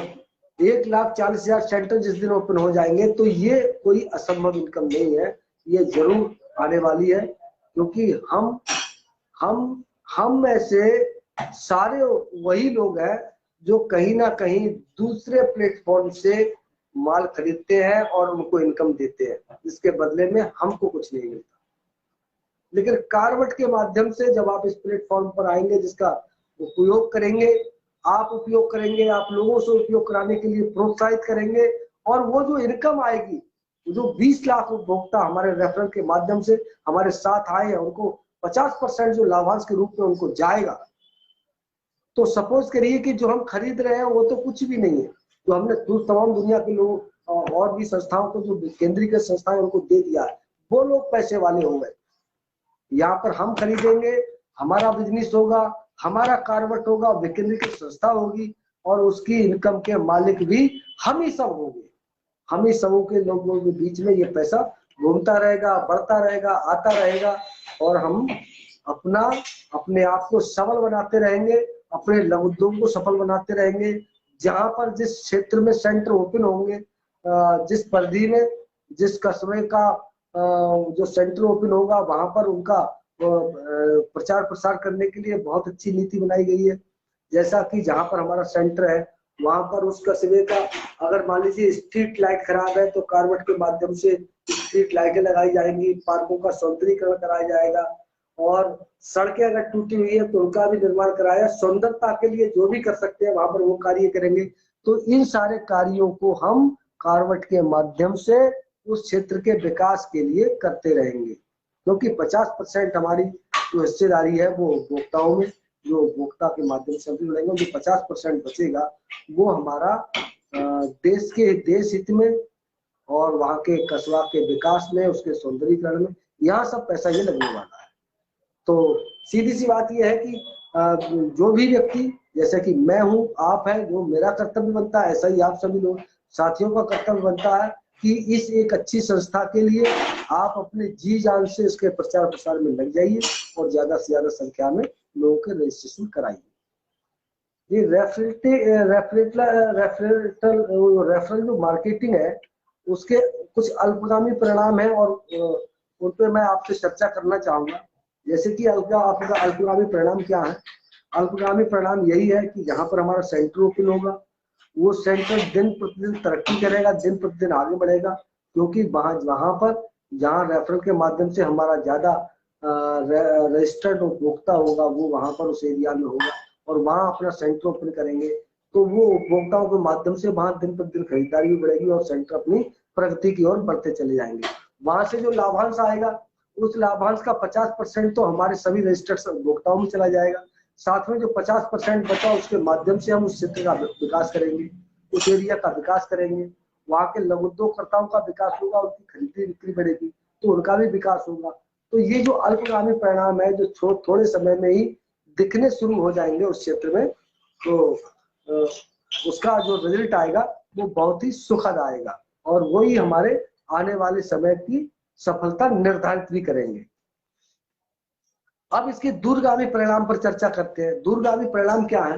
1,40,000 सेंटर जिस दिन ओपन हो जाएंगे तो ये कोई असंभव इनकम नहीं है, ये जरूर आने वाली है। क्योंकि हम में से सारे वही लोग हैं जो कहीं ना कहीं दूसरे प्लेटफॉर्म से माल खरीदते हैं और उनको इनकम देते हैं, जिसके बदले में हमको कुछ नहीं मिलता। लेकिन कार्बट के माध्यम से जब आप इस प्लेटफॉर्म पर आएंगे, जिसका उपयोग करेंगे, आप लोगों से उपयोग कराने के लिए प्रोत्साहित करेंगे, और वो जो इनकम आएगी, जो 20 लाख उपभोक्ता हमारे रेफरल के माध्यम से हमारे साथ आए हैं, उनको 50% जो लाभांश के रूप में उनको जाएगा। तो सपोज करिए कि जो हम खरीद रहे हैं वो तो कुछ भी नहीं है, जो हमने तमाम दुनिया के लोग और भी संस्थाओं को, जो केंद्रीय संस्थाएं उनको दे दिया है, वो लोग पैसे वाले हो गए। यहाँ पर हम खरीदेंगे, हमारा बिजनेस होगा, हमारा कार्बट होगा, विकेंद्रीकृत संस्था होगी और उसकी इनकम के मालिक भी हम ही सब होंगे। हम ही सबों के लोगों के बीच में ये पैसा घूमता रहेगा, बढ़ता रहेगा, आता रहेगा, और हम अपने आप को सबल बनाते रहेंगे, अपने लघु उद्योग को सफल बनाते रहेंगे। जहां पर जिस क्षेत्र में सेंटर ओपन होंगे, जिस परिधि में, जिस कस्बे का जो सेंटर ओपन होगा, वहां पर उनका प्रचार प्रसार करने के लिए बहुत अच्छी नीति बनाई गई है। जैसा कि जहाँ पर हमारा सेंटर है वहां पर उस कस्बे का अगर मान लीजिए स्ट्रीट लाइट खराब है तो कार्बट के माध्यम से स्ट्रीट लाइटें लगाई जाएंगी, पार्कों का सौंदर्यीकरण कराया जाएगा और सड़कें अगर टूटी हुई है तो उनका भी निर्माण कराया। सौंदर्यता के लिए जो भी कर सकते हैं वहां पर वो कार्य करेंगे। तो इन सारे कार्यों को हम कार्बट के माध्यम से उस क्षेत्र के विकास के लिए करते रहेंगे, क्योंकि 50% हमारी जो हिस्सेदारी है वो उपभोक्ताओं में, जो उपभोक्ता के माध्यम से हम जुड़ेंगे, जो 50% बचेगा वो हमारा देश हित में और वहाँ के कस्बा के विकास में, उसके सौंदर्यीकरण में, यहाँ सब पैसा ये लगने वाला है। तो सीधी सी बात यह है कि जो भी व्यक्ति, जैसे कि मैं हूँ, आप है, जो मेरा कर्तव्य बनता है ऐसा ही आप सभी लोग साथियों का कर्तव्य बनता है कि इस एक अच्छी संस्था के लिए आप अपने जी जान से इसके प्रचार प्रसार में लग जाइए और ज्यादा से ज्यादा संख्या में लोगों के रजिस्ट्रेशन कराइए। ये रेफरल जो मार्केटिंग है उसके कुछ अल्पगामी परिणाम है और उन पर मैं आपसे चर्चा करना चाहूंगा। जैसे कि आपका अल्पगामी परिणाम क्या है? अल्पगामी परिणाम यही है कि जहां पर हमारा सेंटर ओपन होगा वो सेंटर दिन प्रतिदिन तरक्की करेगा, दिन प्रतिदिन आगे बढ़ेगा, क्योंकि वहां पर जहां रेफरल के माध्यम से हमारा ज्यादा रजिस्टर्ड उपभोक्ता होगा वो वहां पर उस एरिया में होगा और वहां अपना सेंटर ओपन करेंगे तो वो उपभोक्ताओं के माध्यम से वहां दिन प्रतिदिन खरीदारी भी बढ़ेगी और सेंटर अपनी प्रगति की ओर बढ़ते चले जाएंगे। वहां से जो लाभांश आएगा उस लाभांश का 50% तो हमारे सभी रजिस्टर्ड उपभोक्ताओं में चला जाएगा। साथ में जो 50% बचा उसके माध्यम से हम उस क्षेत्र का विकास करेंगे, उस एरिया का विकास करेंगे, वहां के लघु उद्योगकर्ताओं का विकास होगा, उनकी खरीदी बिक्री बढ़ेगी तो उनका भी विकास होगा। तो ये जो अल्पगामी परिणाम है जो थोड़े समय में ही दिखने शुरू हो जाएंगे उस क्षेत्र में, तो उसका जो रिजल्ट आएगा वो बहुत ही सुखद आएगा और वही हमारे आने वाले समय की सफलता निर्धारित भी करेंगे। अब इसके दूरगामी परिणाम पर चर्चा करते हैं। दूरगामी परिणाम क्या है?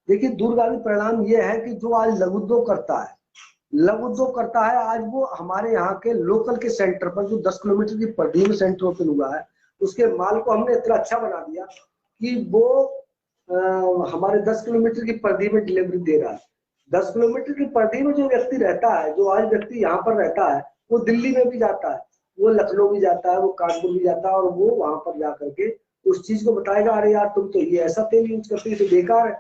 देखिए, दूरगामी परिणाम ये है कि जो आज लघु उद्योग करता है आज वो हमारे यहाँ के लोकल के सेंटर पर जो 10 किलोमीटर की परिधि में सेंटर ओपन हुआ है उसके माल को हमने इतना अच्छा बना दिया कि वो हमारे 10 किलोमीटर की परिधि में डिलीवरी दे रहा है। 10 किलोमीटर की परिधि में जो व्यक्ति रहता है, जो आज व्यक्ति यहाँ पर रहता है, वो दिल्ली में भी जाता है, वो लखनऊ भी जाता है, वो कानपुर भी जाता है और वो वहां पर जाकर के उस चीज को बताएगा, अरे यार तुम तो ये ऐसा तेल यूज करते हो तो बेकार है,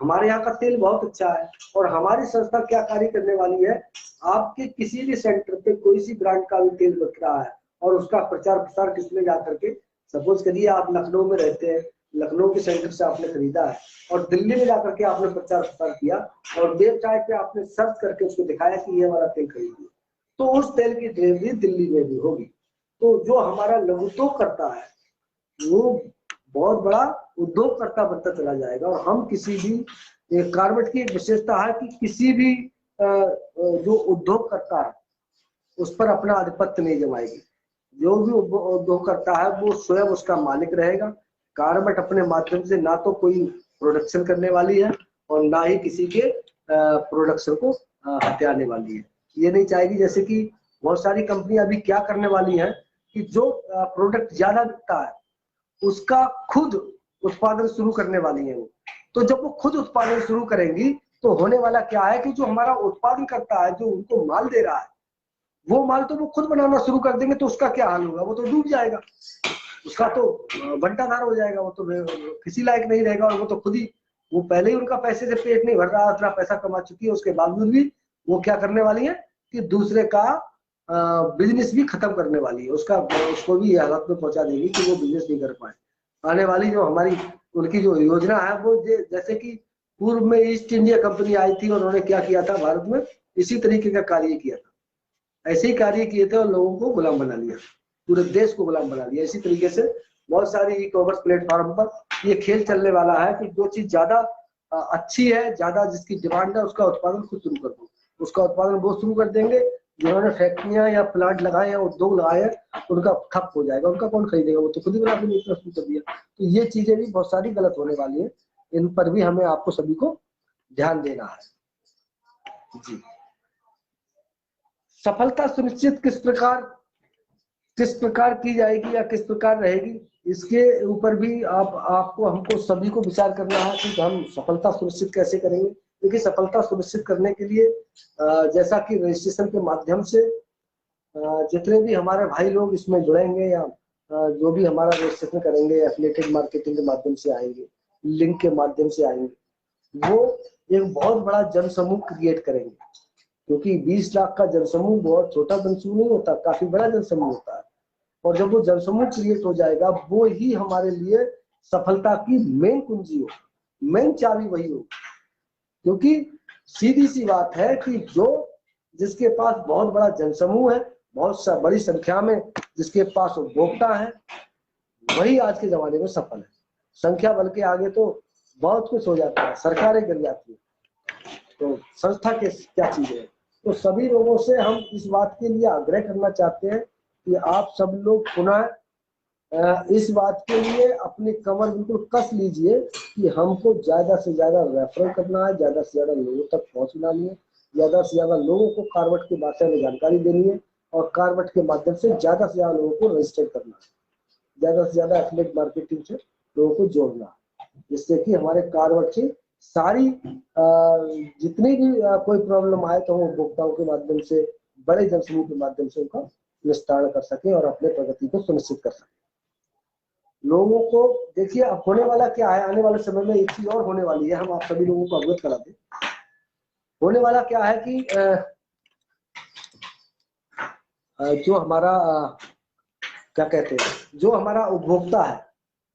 हमारे यहाँ का तेल बहुत अच्छा है। और हमारी संस्था क्या कार्य करने वाली है, आपके किसी भी सेंटर पे कोई सी ब्रांड का भी तेल बिक रहा है और उसका प्रचार प्रसार किसमें जाकर के, सपोज करिए आप लखनऊ में रहते हैं, लखनऊ के सेंटर से आपने खरीदा है और दिल्ली में जाकर के आपने प्रचार प्रसार किया और वेबसाइट पे आपने सर्च करके उसको दिखाया कि ये हमारा तेल खरीदिए, तो उस तेल की डिलीवरी दिल्ली में भी होगी। तो जो हमारा लघु उद्योग करता है वो बहुत बड़ा उद्योगकर्ता बनता चला जाएगा। और हम किसी भी कार्बट की एक विशेषता है कि किसी भी जो उद्योग करता है उस पर अपना आधिपत्य नहीं जमाएगी। जो भी उद्योग करता है वो स्वयं उसका मालिक रहेगा। कार्बट अपने माध्यम से ना तो कोई प्रोडक्शन करने वाली है और ना ही किसी के प्रोडक्शन को हथियाने वाली है। ये नहीं चाहेगी, जैसे कि बहुत सारी कंपनी अभी क्या करने वाली है कि जो प्रोडक्ट ज्यादा बिकता है उसका खुद उत्पादन शुरू करने वाली है वो। तो जब वो खुद उत्पादन शुरू करेंगी तो होने वाला क्या है कि जो हमारा उत्पादन करता है, जो उनको माल दे रहा है, वो माल तो वो खुद बनाना शुरू कर देंगे तो उसका क्या हाल होगा? वो तो डूब जाएगा, उसका तो बंटाधार हो जाएगा, वो तो किसी लायक नहीं रहेगा। और वो तो खुद ही, वो पहले ही उनका पैसे से पेट नहीं भर रहा, उतना पैसा कमा चुकी है, उसके बावजूद भी वो क्या करने वाली है कि दूसरे का बिजनेस भी खत्म करने वाली है, उसको भी हालत में पहुंचा देगी कि वो बिजनेस नहीं कर पाए। आने वाली जो हमारी उनकी जो योजना है वो जैसे कि पूर्व में ईस्ट इंडिया कंपनी आई थी और उन्होंने क्या किया था, भारत में इसी तरीके का कार्य किया था, ऐसे ही कार्य किए थे और लोगों को गुलाम बना लिया, पूरे देश को गुलाम बना लिया। इसी तरीके से बहुत सारी ई कॉमर्स प्लेटफॉर्म पर ये खेल चलने वाला है कि जो चीज ज्यादा अच्छी है, ज्यादा जिसकी डिमांड है, उसका उत्पादन खुद शुरू कर दो, उसका उत्पादन वो शुरू कर देंगे। जिन्होंने फैक्ट्रियां या प्लांट लगाए हैं, उद्योग लगाए हैं, उनका ठप हो जाएगा, उनका कौन खरीदेगा, वो तो खुद ही बना के बेचना शुरू कर दिया। तो ये चीजें भी बहुत सारी गलत होने वाली है, इन पर भी हमें आपको सभी को ध्यान देना है जी। सफलता सुनिश्चित किस प्रकार की जाएगी या किस प्रकार रहेगी, इसके ऊपर भी आपको हमको सभी को विचार करना है कि हम सफलता सुनिश्चित कैसे करेंगे। देखिए, सफलता सुनिश्चित करने के लिए जैसा कि रजिस्ट्रेशन के माध्यम से जितने भी हमारे भाई लोग इसमें जुड़ेंगे या जो भी हमारा रजिस्ट्रेशन करेंगे, एफिलिएटेड मार्केटिंग के माध्यम से आएंगे, लिंक के माध्यम से आएंगे, वो एक बहुत बड़ा जनसमूह क्रिएट करेंगे। क्योंकि 20 लाख का जनसमूह बहुत छोटा जनसमूह नहीं होता, काफी बड़ा जनसमूह होता है। और जब वो जनसमूह क्रिएट हो जाएगा, वो ही हमारे लिए सफलता की मेन कुंजी हो, मेन चाबी वही हो। क्योंकि सीधी सी बात है कि जिसके पास बहुत बड़ा जनसमूह है, बहुत बड़ी संख्या में जिसके पास उपभोक्ता है, वही आज के जमाने में सफल है। संख्या बल के आगे तो बहुत कुछ हो जाता है, सरकारें गिर जाती है, तो संस्था के क्या चीजें है। तो सभी लोगों से हम इस बात के लिए आग्रह करना चाहते हैं कि आप सब लोग पुनः इस बात के लिए अपनी कमर बिल्कुल कस लीजिए कि हमको ज्यादा से ज्यादा रेफरल करना है, ज्यादा से ज्यादा लोगों तक पहुंचना है, ज्यादा से ज्यादा लोगों को कारवट के बारे में जानकारी देनी है और कारवट के माध्यम से ज्यादा लोगों को रजिस्टर करना है, ज्यादा से ज्यादा एफिलिएट मार्केटिंग से लोगों को जोड़ना है, जिससे कि हमारे कारवट की सारी जितनी भी कोई प्रॉब्लम आए तो हम उपभोक्ताओं के माध्यम से, बड़े जनसमूह के माध्यम से उनका निस्तारण कर सके और अपने प्रगति को सुनिश्चित कर सके। लोगों को देखिए, अब होने वाला क्या है, आने वाले समय में एक चीज और होने वाली है, हम आप सभी लोगों को अवगत करा दें। होने वाला क्या है कि जो हमारा क्या कहते हैं, जो हमारा उपभोक्ता है,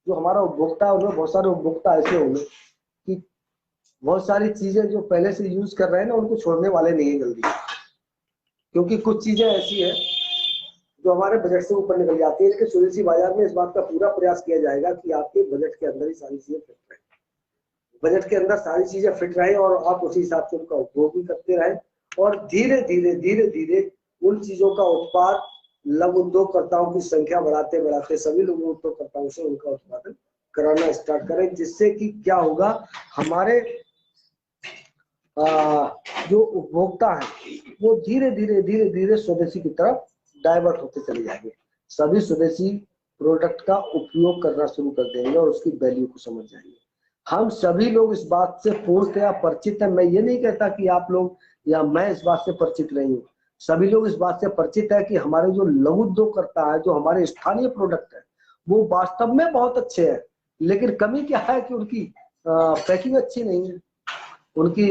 उनमें बहुत सारे उपभोक्ता ऐसे होंगे कि बहुत सारी चीजें जो पहले से यूज कर रहे हैं ना, उनको छोड़ने वाले नहीं है जल्दी। क्योंकि कुछ चीजें ऐसी है जो हमारे बजट से ऊपर निकल जाती है। लेकिन स्वदेशी बाजार में इस बात का पूरा प्रयास किया जाएगा कि आपके बजट के अंदर ही सारी चीजें फिट रहे, बजट के अंदर सारी चीजें फिट रहे और आप उसी हिसाब से उनका उपभोग भी करते रहे। और धीरे धीरे उन चीजों का उत्पाद लघु उद्योगकर्ताओं की संख्या बढ़ाते बढ़ाते सभी लघु उद्योगकर्ताओं से उनका उत्पादन कराना स्टार्ट करें, जिससे कि क्या होगा, हमारे जो उपभोक्ता है वो धीरे धीरे स्वदेशी की तरफ डाइवर्ट होते चले जाएंगे। सभी स्वदेशी प्रोडक्ट का उपयोग करना शुरू कर देंगे और उसकी वैल्यू को समझ जाएंगे। हम सभी लोग इस बात से पूर्णतया परिचित है। मैं ये नहीं कहता कि आप लोग या मैं इस बात से परिचित नहीं हूँ, सभी लोग इस बात से परिचित है कि हमारे जो लघु उद्योगकर्ता है, जो हमारे स्थानीय प्रोडक्ट है, वो वास्तव में बहुत अच्छे हैं। लेकिन कमी क्या है कि उनकी पैकिंग अच्छी नहीं है। उनकी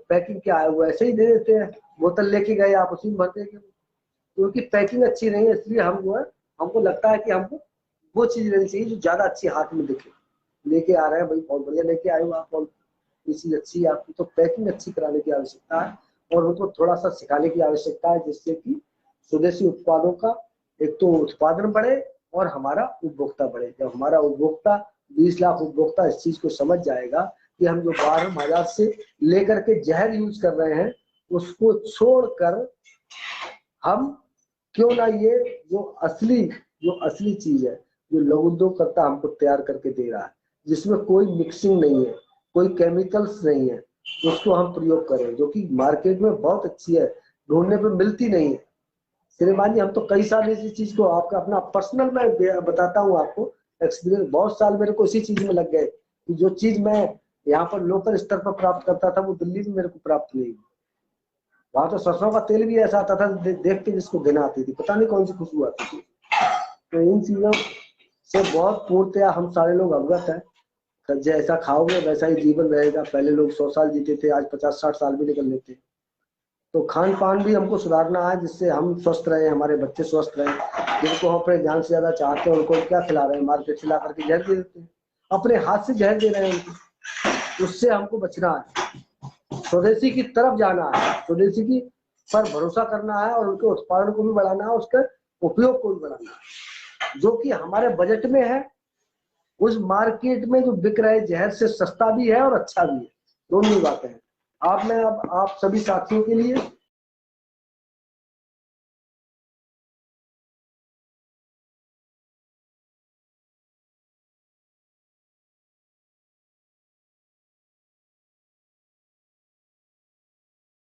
पैकिंग क्या है, वो ऐसे ही दे देते हैं, बोतल लेके गए आप उसी में भर देंगे। तो उनकी पैकिंग अच्छी नहीं है, इसलिए हम जो है, हमको लगता है कि हमको वो चीज लेनी चाहिए जो ज्यादा अच्छी हाथ में दिखे। लेके आ रहे हैं भाई, बहुत बढ़िया लेके आए हो आप, और ये चीज अच्छी है आपकी, तो पैकिंग अच्छी कराने की आवश्यकता है और उनको थोड़ा सा सिखाने की आवश्यकता है, जिससे कि स्वदेशी उत्पादों का एक तो उत्पादन बढ़े और हमारा उपभोक्ता बढ़े। जब हमारा उपभोक्ता 20 लाख उपभोक्ता इस चीज को समझ जाएगा कि हम जो बाहर बाजार से लेकर के जहर यूज कर रहे हैं, उसको छोड़कर हम क्यों ना ये जो असली चीज है, जो लघु उद्योगकर्ता हमको तैयार करके दे रहा है, जिसमें कोई मिक्सिंग नहीं है, कोई केमिकल्स नहीं है, उसको हम प्रयोग करें, जो कि मार्केट में बहुत अच्छी है, ढूंढने पे मिलती नहीं है। श्रीमान जी, हम तो कई साल इसी चीज को, आपका अपना पर्सनल मैं बताता हूँ आपको एक्सपीरियंस, बहुत साल मेरे को इसी चीज में लग गए कि जो चीज मैं यहाँ पर लोकल स्तर पर प्राप्त करता था, वो दिल्ली में मेरे को प्राप्त नहीं हुई। वहां तो सरसों का तेल भी ऐसा आता था, देख के जिसको देना आती थी, पता नहीं कौन सी खुशबू आती थी। तो इन चीजों से बहुत पूर्णतया हम सारे लोग अवगत हैं। जैसा खाओगे वैसा ही जीवन रहेगा। पहले लोग 100 साल जीते थे, आज 50-60 साल भी निकल लेते। तो खान पान भी हमको सुधारना है, जिससे हम स्वस्थ रहे, हमारे बच्चे स्वस्थ रहे। जिनको हम अपने जान से ज्यादा चाहते हैं, उनको क्या खिला रहे हैं, मार्केट से ला करके जहर दे देते हैं, अपने हाथ से जहर दे रहे हैं उनको। उससे हमको बचना है, स्वदेशी की तरफ जाना है, स्वदेशी की पर भरोसा करना है और उनके उत्पादन को भी बढ़ाना है, उसके उपयोग को भी बढ़ाना है, जो कि हमारे बजट में है। उस मार्केट में जो बिक रहे जहर से सस्ता भी है और अच्छा भी है, दोनों ही बातें हैं। मैं अब आप सभी साथियों के लिए